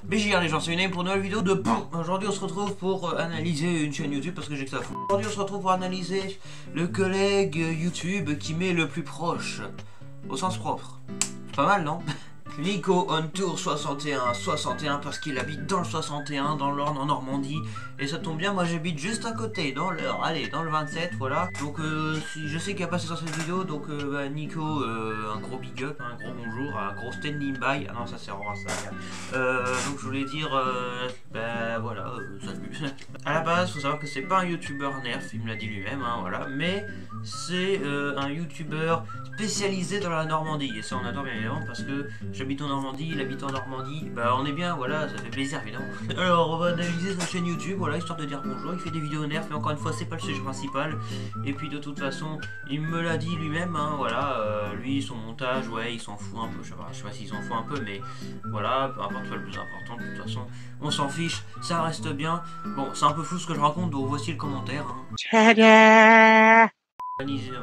BJR les gens, c'est une pour une nouvelle vidéo de BOUM. Aujourd'hui on se retrouve pour analyser une chaîne YouTube parce que j'ai que ça à foutre. Aujourd'hui on se retrouve pour analyser le collègue YouTube qui m'est le plus proche, au sens propre. C'est pas mal non? Nico on Tour 61 parce qu'il habite dans le 61, dans l'Orne en Normandie. Et ça tombe bien, moi j'habite juste à côté, dans l'Eure, allez, dans le 27, voilà. Donc si je sais qu'il a passé sur cette vidéo, donc Nico, un gros big up, un gros bonjour, un gros standing by. Ah non, ça c'est rare ça. Donc je voulais dire, voilà, salut. À la base, faut savoir que c'est pas un youtubeur nerf, il me l'a dit lui-même, hein, voilà. Mais c'est un youtubeur spécialisé dans la Normandie. Et ça on adore bien évidemment parce que j'habite en Normandie, il habite en Normandie, bah on est bien, voilà, ça fait plaisir évidemment. Alors on va analyser sa chaîne YouTube, voilà, histoire de dire bonjour. Il fait des vidéos nerfs, mais encore une fois c'est pas le sujet principal. Et puis de toute façon, il me l'a dit lui-même, hein, voilà, lui son montage, ouais, il s'en fout un peu, je sais pas s'il s'en fout un peu, mais voilà, peu importe, pas le plus important, de toute façon, on s'en fiche, ça reste bien. Bon, c'est un peu flou ce que je raconte, donc voici le commentaire. Hein.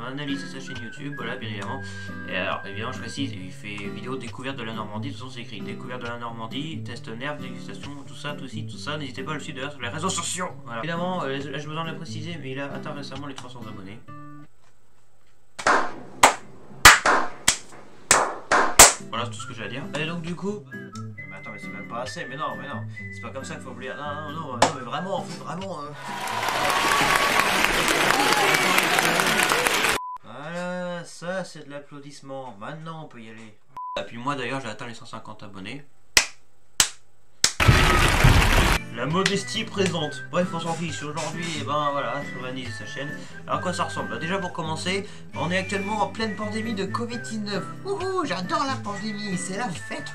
Analyser sa chaîne YouTube, voilà, bien évidemment. Et alors, évidemment, je précise, il fait vidéo découverte de la Normandie, de toute façon c'est écrit découverte de la Normandie, test nerf, dégustation, tout ça, n'hésitez pas à le suivre d'ailleurs sur les réseaux sociaux. Voilà. Évidemment, là j'ai besoin de le préciser, mais il a atteint récemment les 300 abonnés. Voilà, c'est tout ce que j'ai à dire. Et donc du coup... Mais attends, mais c'est même pas assez, mais non, c'est pas comme ça qu'il faut oublier. Non, mais vraiment, Voilà, ça c'est de l'applaudissement. Maintenant on peut y aller. Et puis moi d'ailleurs j'ai atteint les 150 abonnés. La modestie présente. Bref, on s'en fiche. Aujourd'hui, et ben voilà, on va analyser sa chaîne. Alors, à quoi ça ressemble? Déjà, pour commencer, on est actuellement en pleine pandémie de Covid-19. Wouhou, j'adore la pandémie, c'est la fête.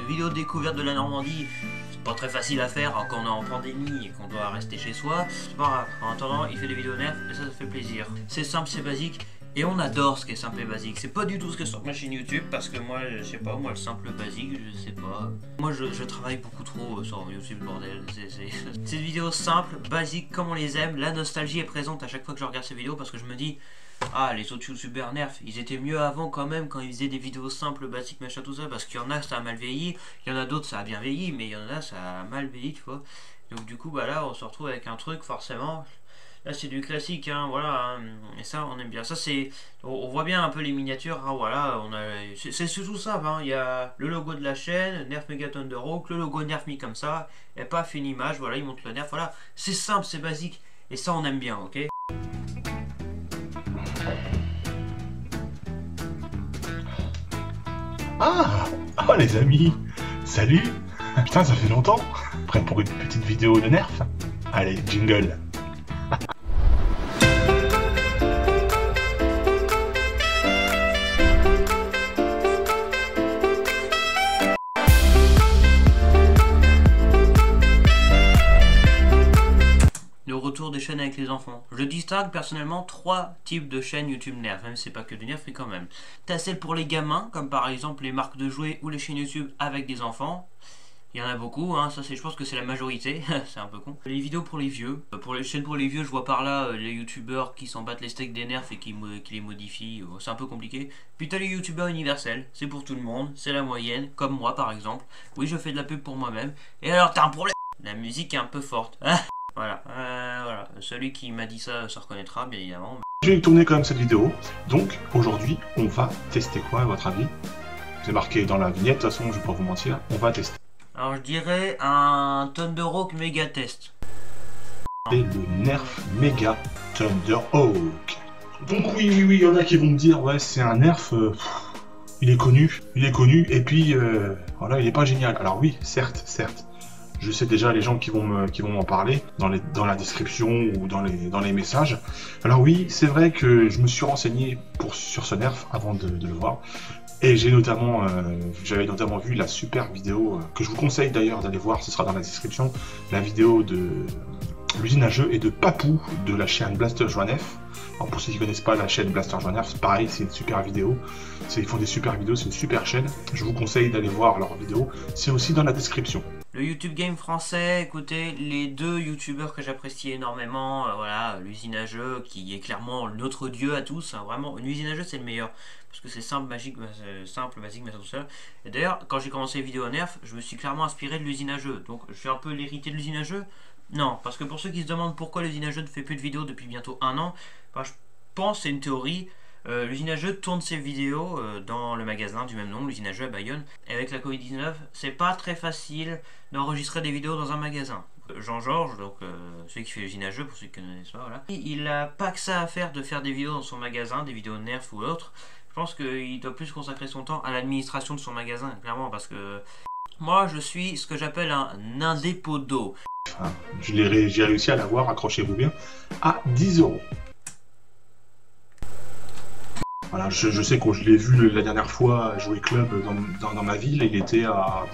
Vidéo de découverte de la Normandie. C'est pas très facile à faire quand on est en pandémie et qu'on doit rester chez soi. C'est pas grave. En attendant, il fait des vidéos nerfs et ça fait plaisir. C'est simple, c'est basique. Et on adore ce qui est simple et basique. C'est pas du tout ce que sur ma chaîne YouTube parce que moi, je sais pas, moi le simple basique, je sais pas. Moi je travaille beaucoup trop sur YouTube, bordel. C'est des vidéos simples, basiques, comme on les aime. La nostalgie est présente à chaque fois que je regarde ces vidéos parce que je me dis, ah, les autres youtubeurs nerfs, ils étaient mieux avant quand même quand ils faisaient des vidéos simples, basiques, machin, tout ça. Parce qu'il y en a, ça a mal vieilli. Il y en a d'autres, ça a bien vieilli. Mais il y en a, ça a mal vieilli, tu vois. Donc du coup, bah là, on se retrouve avec un truc, forcément. Là c'est du classique, hein, voilà, hein, et ça on aime bien. Ça c'est, on voit bien un peu les miniatures, hein, voilà, c'est tout ça, hein. Il y a le logo de la chaîne, Nerf Mega Thunderhawk, le logo Nerf mis comme ça, et paf une image, voilà, il montre le Nerf, voilà, c'est simple, c'est basique, et ça on aime bien, ok. Oh les amis, salut. Putain ça fait longtemps. Prêt pour une petite vidéo de Nerf? Allez, jingle. Le retour des chaînes avec les enfants. Je distingue personnellement 3 types de chaînes YouTube nerf, même si c'est pas que du nerf, mais quand même. T'as celle pour les gamins, comme par exemple les marques de jouets ou les chaînes YouTube avec des enfants. Il y en a beaucoup, hein, ça je pense que c'est la majorité, c'est un peu con. Les vidéos pour les vieux, pour les chaînes pour les vieux, je vois par là les youtubeurs qui s'en battent les steaks des nerfs et qui les modifient, c'est un peu compliqué. Puis t'as les youtubeurs universels, c'est pour tout le monde, c'est la moyenne, comme moi par exemple. Oui, je fais de la pub pour moi-même. Et alors t'as un problème, la musique est un peu forte. Voilà, voilà, celui qui m'a dit ça se reconnaîtra bien évidemment. Je vais tourner quand même cette vidéo, donc aujourd'hui on va tester quoi à votre avis? C'est marqué dans la vignette, de toute façon je vais pas vous mentir, on va tester. Alors je dirais un Thunderhawk Mega Test. C'est le Nerf Mega Thunderhawk. Donc oui, il y en a qui vont me dire, ouais c'est un Nerf, il est connu, et puis voilà, il est pas génial. Alors oui, certes. Je sais déjà les gens qui vont m'en parler dans la description ou dans les messages. Alors oui, c'est vrai que je me suis renseigné sur ce Nerf avant de le voir. Et j'avais notamment vu la super vidéo que je vous conseille d'ailleurs d'aller voir, ce sera dans la description, la vidéo de l'usine à jeux est de Papou, de la chaîne Blaster Joanef. Alors pour ceux qui ne connaissent pas la chaîne Blaster Joanef, c'est pareil, c'est une super vidéo. Ils font des super vidéos, c'est une super chaîne. Je vous conseille d'aller voir leurs vidéos. C'est aussi dans la description. Le YouTube Game français, écoutez, les deux youtubeurs que j'apprécie énormément, voilà, l'usine à jeux qui est clairement notre dieu à tous, hein, vraiment, une usine à jeux c'est le meilleur, parce que c'est simple, magique, simple, basique, mais ça tout seul. Et d'ailleurs, quand j'ai commencé les vidéos Nerf, je me suis clairement inspiré de l'usine à jeux, donc je suis un peu l'héritier de l'usine à jeux. Non, parce que pour ceux qui se demandent pourquoi l'usine à jeux ne fait plus de vidéos depuis bientôt 1 an, ben, je pense c'est une théorie. L'usine à jeux tourne ses vidéos dans le magasin du même nom, l'usine à jeux à Bayonne. Et avec la Covid-19, c'est pas très facile d'enregistrer des vidéos dans un magasin. Jean-Georges, donc celui qui fait l'usine à jeux, pour ceux qui ne connaissent pas, voilà. Il a pas que ça à faire de faire des vidéos dans son magasin, des vidéos Nerf ou autres. Je pense qu'il doit plus consacrer son temps à l'administration de son magasin, clairement, parce que moi je suis ce que j'appelle un indépodo. Enfin, j'ai réussi à l'avoir, accrochez-vous bien, à 10 €. Voilà, je sais que je l'ai vu la dernière fois jouer club dans ma ville, il était à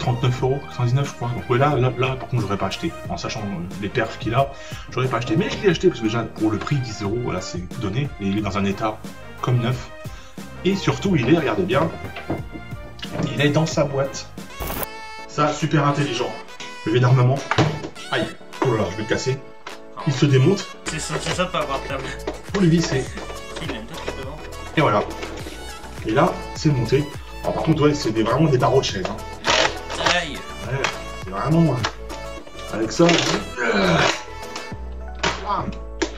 39 €, 119 je crois. Donc ouais, là par contre j'aurais pas acheté. En sachant les perfs qu'il a, j'aurais pas acheté. Mais je l'ai acheté parce que déjà pour le prix 10 €, voilà, c'est donné. Et il est dans un état comme neuf. Et surtout il est, regardez bien, il est dans sa boîte. Ça, super intelligent. Le vide d'armement. Aïe, oh là là, je vais le casser. Il se démonte. C'est ça de pas avoir de table. Pour le visser. Et voilà. Et là, c'est monté. Alors par contre, ouais, c'est vraiment des barreaux de chaise. Hein. Aïe. Ouais, c'est vraiment... avec ça...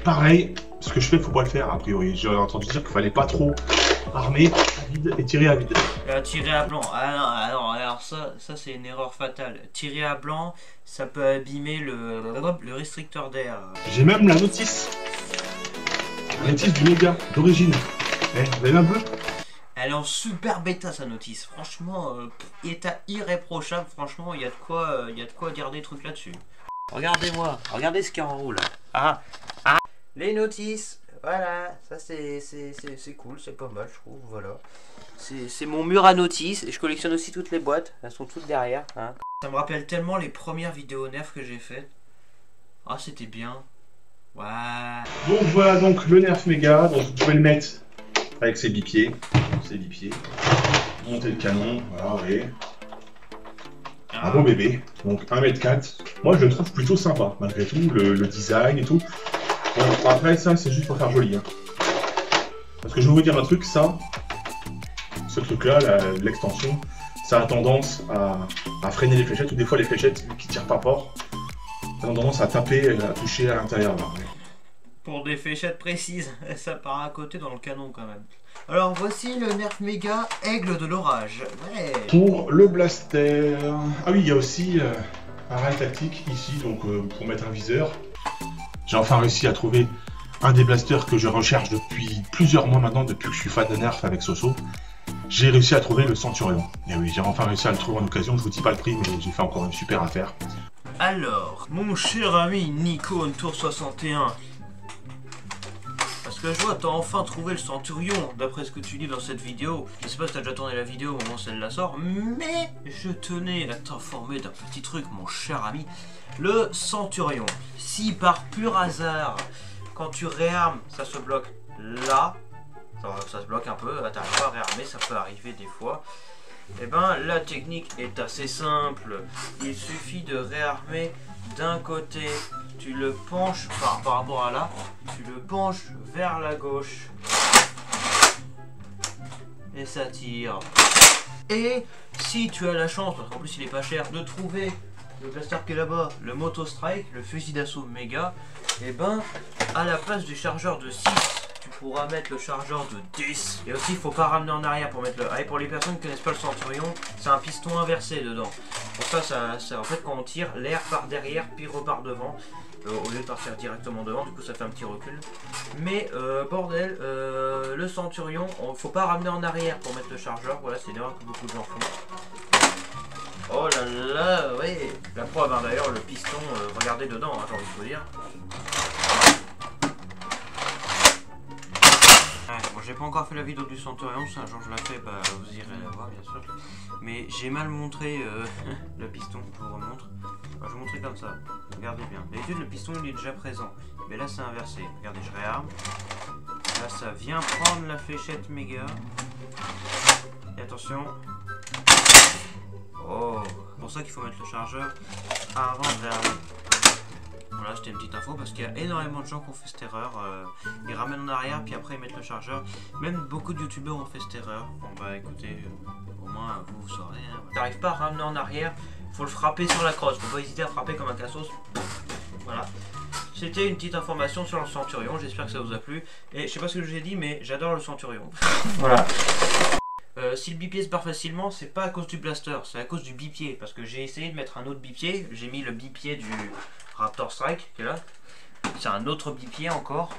pareil, ce que je fais, faut pas le faire, a priori. J'ai entendu dire qu'il fallait pas trop armer à vide et tirer à vide. Tirer à blanc. Ah non, alors ça c'est une erreur fatale. Tirer à blanc, ça peut abîmer le restricteur d'air. J'ai même la notice. La notice du méga, d'origine. Eh, vous avez un bleu? Elle est en super bêta sa notice. Franchement, état irréprochable. Franchement, il y a de quoi dire des trucs là-dessus. Regardez-moi, regardez ce qu'il y a en haut là. Les notices. Voilà, ça c'est cool, c'est pas mal je trouve, voilà. C'est mon mur à notices, et je collectionne aussi toutes les boîtes, elles sont toutes derrière. Hein. Ça me rappelle tellement les premières vidéos Nerf que j'ai faites. Ah c'était bien. Ouais. Donc voilà donc le Nerf Mega, donc vous pouvez le mettre avec ses bipieds. Monter le canon, voilà, vous voyez. Un beau bébé, donc 1,4 m. Moi je le trouve plutôt sympa, malgré tout, le design et tout. Bon, après ça c'est juste pour faire joli. Hein. Parce que je vais vous dire un truc, ce truc là, l'extension, ça a tendance à freiner les fléchettes, ou des fois les fléchettes qui tirent pas fort, ça a tendance à taper, à toucher à l'intérieur. Pour des fléchettes précises, ça part à côté dans le canon quand même. Alors voici le Nerf Mega Aigle de l'orage. Ouais. Pour le blaster, ah oui il y a aussi un rail tactique ici, donc pour mettre un viseur. J'ai enfin réussi à trouver un des blasters que je recherche depuis plusieurs mois maintenant, depuis que je suis fan de Nerf avec Soso. J'ai réussi à trouver le Centurion. Et oui, j'ai enfin réussi à le trouver en occasion, je vous dis pas le prix, mais j'ai fait encore une super affaire. Alors, mon cher ami Nico Tour 61, parce que je vois, t'as enfin trouvé le Centurion, d'après ce que tu dis dans cette vidéo. Je sais pas si t'as déjà tourné la vidéo au moment où celle-là sort, mais je tenais à t'informer d'un petit truc, mon cher ami. Le Centurion, si par pur hasard, quand tu réarmes, ça se bloque là, ça se bloque un peu, t'arrives pas à réarmer, ça peut arriver des fois. Et ben la technique est assez simple, il suffit de réarmer d'un côté, tu le penches par rapport à là, tu le penches vers la gauche et ça tire. Et si tu as la chance, parce qu'en plus il est pas cher, de trouver le blaster qui est là-bas, le Moto Strike, le fusil d'assaut méga, et ben à la place du chargeur de 6, tu pourras mettre le chargeur de 10. Et aussi il faut pas ramener en arrière pour mettre le... Ah, et pour les personnes qui connaissent pas le Centurion, c'est un piston inversé dedans. Pour ça, en fait quand on tire, l'air part derrière puis repart devant. Au lieu de partir directement devant, du coup ça fait un petit recul. Mais bordel, le Centurion, faut pas ramener en arrière pour mettre le chargeur. Voilà, c'est une erreur que beaucoup de gens font. Oh là là, oui. La preuve, hein, d'ailleurs, le piston, regardez dedans, hein, j'ai envie de vous dire. Ah, bon, j'ai pas encore fait la vidéo du Centurion, si un jour je la fais, bah vous irez la voir bien sûr. Mais j'ai mal montré le piston, je vous remontre. Alors, je vais vous montrer comme ça, regardez bien. D'habitude le piston il est déjà présent, mais là c'est inversé. Regardez, je réarme. Là ça vient prendre la fléchette méga. Et attention. Oh, c'est pour ça qu'il faut mettre le chargeur avant de réarmer. Voilà, c'était une petite info parce qu'il y a énormément de gens qui ont fait cette erreur. Ils ramènent en arrière puis après ils mettent le chargeur. Même beaucoup de youtubeurs ont fait cette erreur. Bon bah écoutez, au moins vous saurez. Hein. T'arrives pas à ramener en arrière, faut le frapper sur la crosse. Faut pas hésiter à frapper comme un cassos. Voilà. C'était une petite information sur le Centurion. J'espère que ça vous a plu. Et je sais pas ce que je vous ai dit, mais j'adore le Centurion. Voilà. Si le bipied se barre facilement, c'est pas à cause du blaster, c'est à cause du bipied. Parce que j'ai essayé de mettre un autre bipied. J'ai mis le bipied du Raptor Strike qui est là. C'est un autre bipied encore.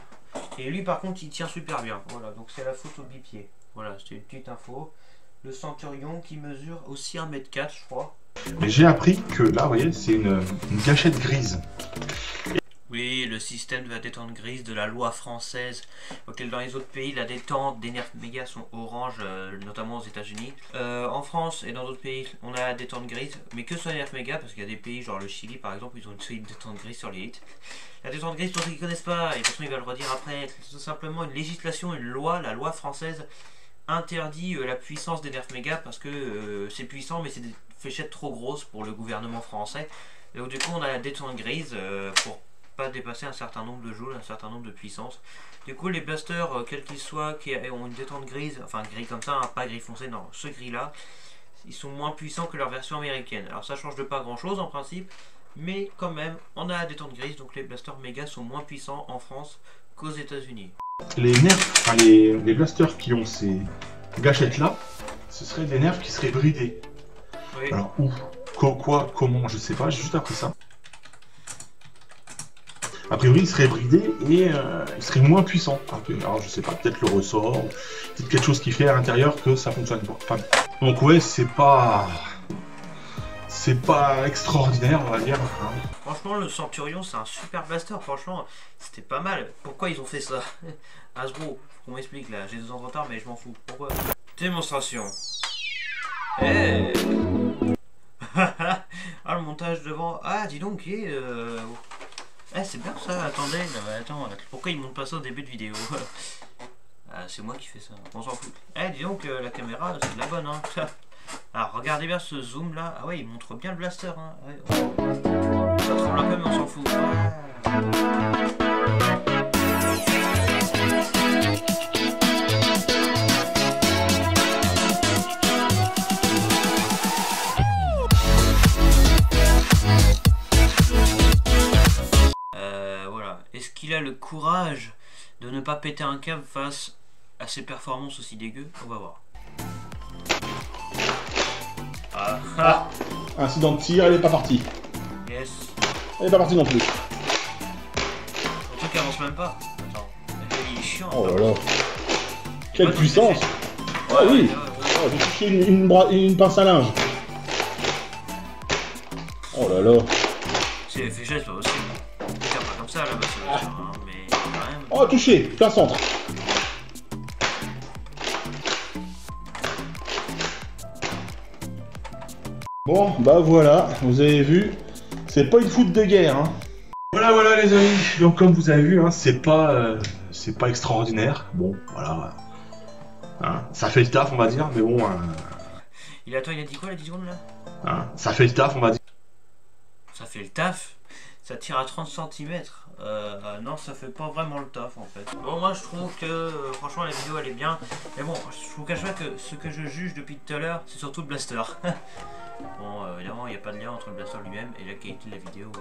Et lui par contre il tient super bien. Voilà, donc c'est la faute au bipied. Voilà, c'était une petite info. Le Centurion qui mesure aussi 1m4 je crois. Mais j'ai appris que là, vous voyez, c'est une gâchette grise. Oui, le système de la détente grise de la loi française. Auquel dans les autres pays, la détente des nerfs méga sont orange, notamment aux États-Unis. En France et dans d'autres pays, on a la détente grise, mais que sur les nerfs méga, parce qu'il y a des pays, genre le Chili par exemple, ils ont une solide détente grise sur les hits. La détente grise, pour ceux qui ne connaissent pas, et de toute façon ils va le redire après, c'est tout simplement une législation, une loi, la loi française interdit la puissance des nerfs méga parce que c'est puissant, mais c'est des fléchettes trop grosses pour le gouvernement français. Et donc du coup, on a la détente grise pour pas dépasser un certain nombre de joules, un certain nombre de puissance. Du coup les blasters, quels qu'ils soient, qui ont une détente grise, enfin gris comme ça, hein, pas gris foncé, non, ce gris là, ils sont moins puissants que leur version américaine. Alors ça change de pas grand chose en principe, mais quand même, on a la détente grise, donc les blasters méga sont moins puissants en France qu'aux États-Unis. Les nerfs, enfin les blasters qui ont ces gâchettes là, ce seraient des nerfs qui seraient bridés. Oui. Alors où, quoi, comment, je sais pas, j'ai juste appris ça. A priori, il serait bridé et il serait moins puissant. Alors, je sais pas, peut-être le ressort, peut-être quelque chose qui fait à l'intérieur que ça fonctionne pas. Enfin, donc ouais, c'est pas extraordinaire, on va dire. Franchement, le Centurion, c'est un super blaster. Franchement, c'était pas mal. Pourquoi ils ont fait ça? Hasbro, on m'explique là. J'ai 2 ans de retard, mais je m'en fous. Pourquoi? Démonstration. Hey. Ah, le montage devant. Ah, dis donc, eh, c'est bien ça, attendez, attends, pourquoi il monte pas ça au début de vidéo? Ah, c'est moi qui fais ça, on s'en fout. Eh, dis donc, la caméra, c'est de la bonne, hein. Alors, regardez bien ce zoom là. Ah ouais, il montre bien le blaster, hein. Ouais, ça tremble un peu, mais on s'en fout. Est-ce qu'il a le courage de ne pas péter un câble face à ses performances aussi dégueu? On va voir. Incident de tir, elle est pas partie. Yes. Elle est pas partie non plus. Le truc avance même pas. Attends, il est chiant. Oh là là. Quelle puissance. Ah oui. Oh, j'ai touché une pince à linge. Oh là là. C'est les fléchettes, c'est pas possible. Pas comme ça là, hein, mais quand même. Oh, touché, plein centre. Bon, bah voilà, vous avez vu, c'est pas une foot de guerre. Hein. Voilà les amis, donc comme vous avez vu, hein, c'est pas extraordinaire. Bon, voilà, hein, ça fait le taf, on va dire, mais bon. Il a dit quoi, la 10 secondes là? Hein, ça fait le taf, on va dire. Ça fait le taf? Ça tire à 30 cm. Non, ça fait pas vraiment le taf en fait. Bon, moi je trouve que franchement la vidéo elle est bien. Mais bon, je vous cache pas que ce que je juge depuis tout à l'heure, c'est surtout le blaster. Bon, évidemment, il n'y a pas de lien entre le blaster lui-même et la qualité de la vidéo.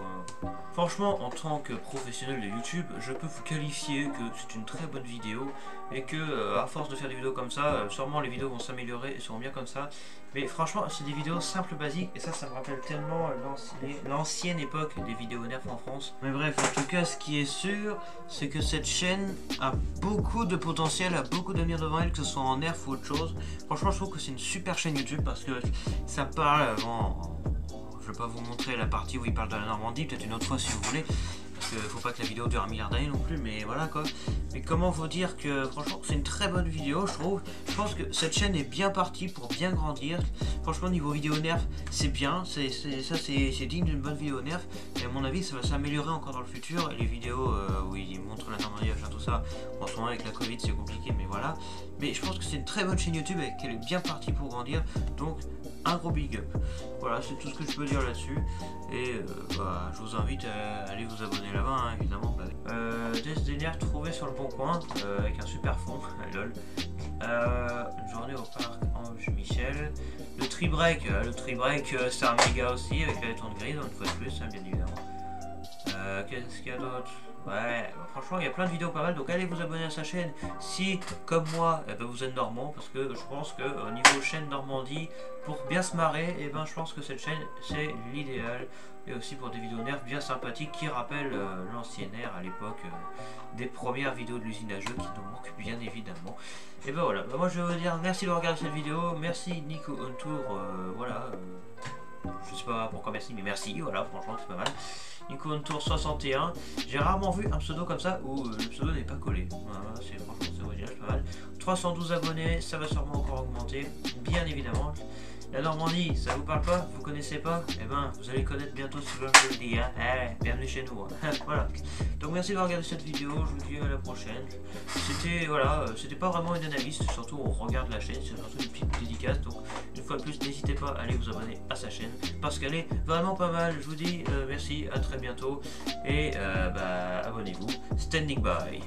Franchement, en tant que professionnel de YouTube, je peux vous qualifier que c'est une très bonne vidéo et que, à force de faire des vidéos comme ça, sûrement les vidéos vont s'améliorer et seront bien comme ça. Mais franchement, c'est des vidéos simples, basiques, et ça me rappelle tellement l'ancienne époque des vidéos nerf en France. Mais bref, en tout cas, ce qui est sûr, c'est que cette chaîne a beaucoup de potentiel, a beaucoup d'avenir devant elle, que ce soit en nerf ou autre chose. Franchement, je trouve que c'est une super chaîne YouTube parce que ça parle, bon, je vais pas vous montrer la partie où il parle de la Normandie, peut-être une autre fois si vous voulez. faut pas que la vidéo dure 1 milliard d'années non plus, mais voilà quoi. Mais comment vous dire que franchement c'est une très bonne vidéo, je trouve. Je pense que cette chaîne est bien partie pour bien grandir. Franchement niveau vidéo nerf c'est bien, c'est digne d'une bonne vidéo nerf. Et à mon avis ça va s'améliorer encore dans le futur. Et les vidéos où il montre la Normandie, tout ça, en ce moment avec la Covid c'est compliqué, mais voilà. Mais je pense que c'est une très bonne chaîne YouTube et qu'elle est bien partie pour grandir. Donc un gros big up. Voilà, c'est tout ce que je peux dire là-dessus. Et bah, je vous invite à aller vous abonner là-bas, hein, évidemment. DSDNR trouvé sur le bon coin avec un super fond, lol. Une journée au parc Ange Michel. Le tri-break, c'est un méga aussi avec la tourne grise, une fois de plus, hein, bien évidemment. Qu'est-ce qu'il y a d'autre? Ouais, bah, franchement il y a plein de vidéos pas mal, donc allez vous abonner à sa chaîne si comme moi vous êtes normand, parce que je pense que au niveau chaîne Normandie, pour bien se marrer, et ben je pense que cette chaîne c'est l'idéal, et aussi pour des vidéos nerfs bien sympathiques qui rappellent l'ancien air à l'époque des premières vidéos de l'usine à jeux qui nous manquent bien évidemment. Et ben voilà, moi je vais vous dire merci de regarder cette vidéo, merci Nico on Tour, voilà. Je sais pas pourquoi merci, mais merci, voilà, franchement c'est pas mal. Nico on Tour 61, j'ai rarement vu un pseudo comme ça où le pseudo n'est pas collé. Voilà, c'est franchement c'est original, c'est pas mal. 312 abonnés, ça va sûrement encore augmenter, bien évidemment. La Normandie, ça vous parle pas? Vous connaissez pas? Eh ben, vous allez connaître bientôt si je vous le dis, hein. Bienvenue chez nous, hein. Voilà. Donc merci d'avoir regardé cette vidéo, je vous dis à la prochaine. C'était, voilà, c'était pas vraiment une analyse, surtout on regarde la chaîne, c'est surtout une petite dédicace. Donc une fois de plus, n'hésitez pas à aller vous abonner à sa chaîne, parce qu'elle est vraiment pas mal. Je vous dis merci, à très bientôt, et bah abonnez-vous. Standing by.